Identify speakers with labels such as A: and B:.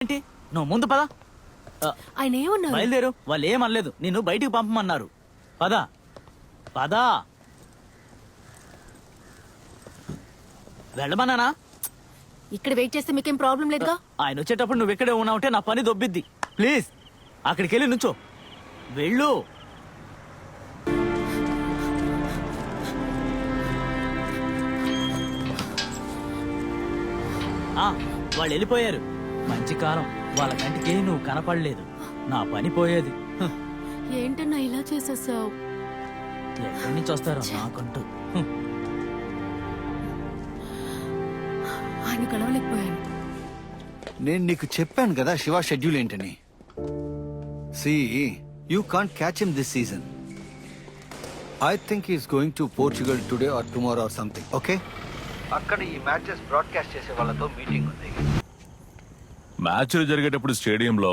A: ఏంటి నువ్వు ముందు పద.
B: ఆయన ఏమన్నారు?
A: బయలుదేరు. వాళ్ళు ఏమనలేదు, నిన్ను బయటికి పంపమన్నారు. పద పద. వెళ్ళమన్నానా?
B: ఇక్కడ వెయిట్ చేస్తే మీకేం ప్రాబ్లం లేదుగా.
A: ఆయన వచ్చేటప్పుడు నువ్వు ఇక్కడే ఉన్నావుంటే నా పని దొబ్బిద్ది. ప్లీజ్ అక్కడికి వెళ్ళి నుంచో. వెళ్ళు. వాళ్ళు వెళ్ళిపోయారు. మంచి కాలం, వాళ్ళ కంటికి నువ్వు కనపడలేదు. నా పని పోయేది.
B: ఏంటన్నా ఇలా చేసేసావు?
A: ఎక్కడి నుంచి వస్తారో నాకంటూ.
B: ఆయన కలవలేకపోయాను.
C: నేను నీకు చెప్పాను కదా శివ షెడ్యూల్ ఏంటని. See you can't catch him this season. I think is going to Portugal today or tomorrow or something. Okay, అక్కడ ఈ మ్యాచెస్ బ్రాడ్కాస్ట్ చేసే వాళ్ళతో మీటింగ్ ఉంది.
D: మ్యాచ్లు జరిగేటప్పుడు స్టేడియంలో